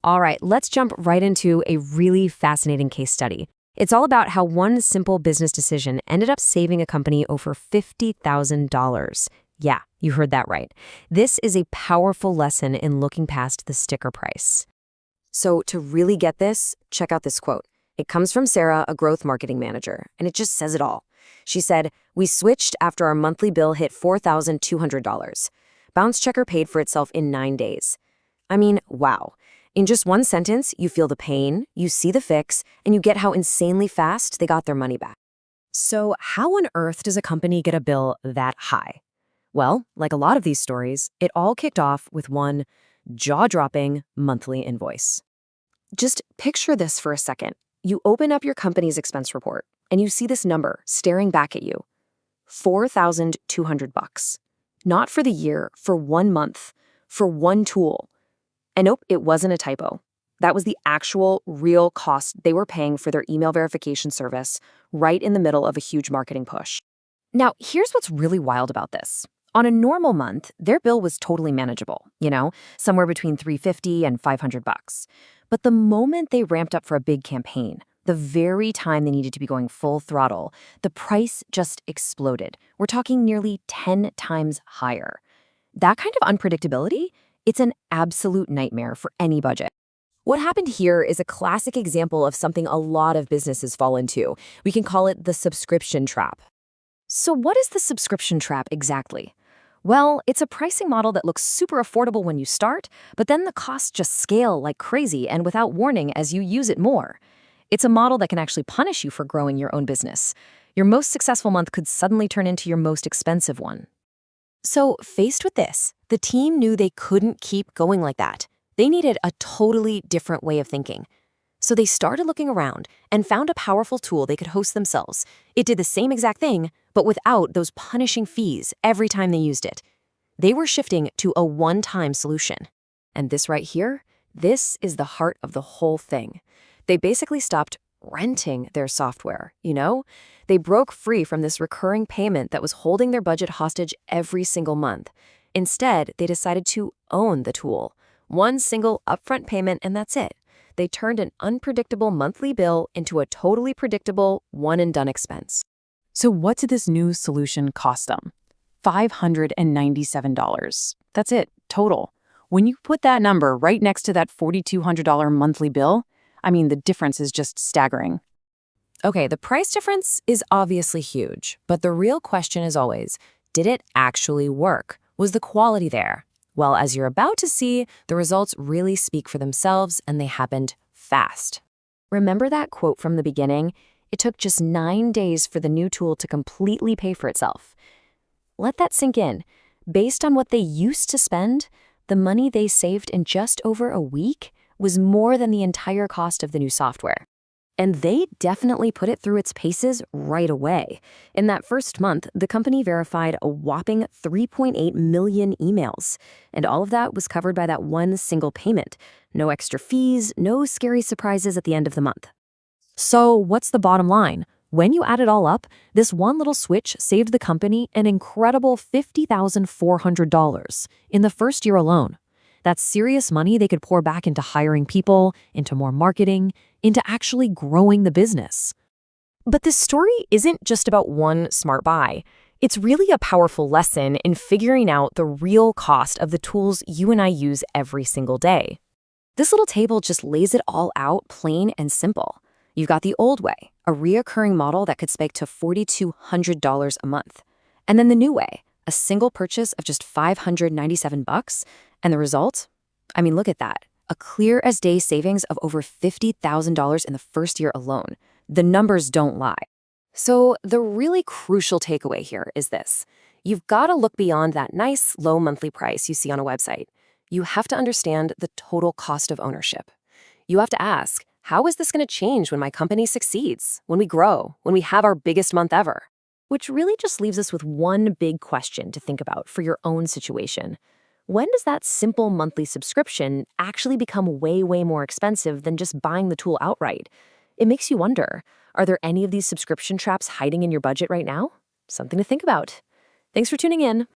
All right, let's jump right into a really fascinating case study. It's all about how one simple business decision ended up saving a company over $50,000. Yeah, you heard that right. This is a powerful lesson in looking past the sticker price. So, to really get this, check out this quote. It comes from Sarah, a growth marketing manager, and it just says it all. She said, "We switched after our monthly bill hit $4,200. Bounce Checker paid for itself in 9 days." I mean, wow. In just one sentence, you feel the pain, you see the fix, and you get how insanely fast they got their money back. So, how on earth does a company get a bill that high? Well, like a lot of these stories, it all kicked off with one jaw-dropping monthly invoice. Just picture this for a second. You open up your company's expense report, and you see this number staring back at you. $4,200. Not for the year, for 1 month, for one tool. And nope, it wasn't a typo. That was the actual, real cost they were paying for their email verification service right in the middle of a huge marketing push. Now, here's what's really wild about this. On a normal month, their bill was totally manageable, somewhere between $350 and $500. But the moment they ramped up for a big campaign, the very time they needed to be going full throttle, the price just exploded. We're talking nearly 10 times higher. That kind of unpredictability, it's an absolute nightmare for any budget. What happened here is a classic example of something a lot of businesses fall into. We can call it the subscription trap. So what is the subscription trap exactly? Well, it's a pricing model that looks super affordable when you start, but then the costs just scale like crazy and without warning as you use it more. It's a model that can actually punish you for growing your own business. Your most successful month could suddenly turn into your most expensive one. So, faced with this, the team knew they couldn't keep going like that. They needed a totally different way of thinking. So they started looking around and found a powerful tool they could host themselves. It did the same exact thing, but without those punishing fees every time they used it. They were shifting to a one-time solution. And this right here, this is the heart of the whole thing. They basically stopped renting their software, They broke free from this recurring payment that was holding their budget hostage every single month. Instead, they decided to own the tool. One single upfront payment and that's it. They turned an unpredictable monthly bill into a totally predictable one-and-done expense. So what did this new solution cost them? $597. That's it, total. When you put that number right next to that $4,200 monthly bill, the difference is just staggering. Okay, the price difference is obviously huge, but the real question is always, did it actually work? Was the quality there? Well, as you're about to see, the results really speak for themselves, and they happened fast. Remember that quote from the beginning? It took just 9 days for the new tool to completely pay for itself. Let that sink in. Based on what they used to spend, the money they saved in just over a week was more than the entire cost of the new software. And they definitely put it through its paces right away. In that first month, the company verified a whopping 3.8 million emails. And all of that was covered by that one single payment. No extra fees, no scary surprises at the end of the month. So what's the bottom line? When you add it all up, this one little switch saved the company an incredible $50,400 in the first year alone. That's serious money they could pour back into hiring people, into more marketing, into actually growing the business. But this story isn't just about one smart buy. It's really a powerful lesson in figuring out the real cost of the tools you and I use every single day. This little table just lays it all out plain and simple. You've got the old way, a reoccurring model that could spike to $4,200 a month. And then the new way, a single purchase of just $597. And the result? Look at that. A clear as day savings of over $50,000 in the first year alone. The numbers don't lie. So the really crucial takeaway here is this. You've got to look beyond that nice low monthly price you see on a website. You have to understand the total cost of ownership. You have to ask, how is this going to change when my company succeeds, when we grow, when we have our biggest month ever? Which really just leaves us with one big question to think about for your own situation. When does that simple monthly subscription actually become way, way more expensive than just buying the tool outright? It makes you wonder, are there any of these subscription traps hiding in your budget right now? Something to think about. Thanks for tuning in.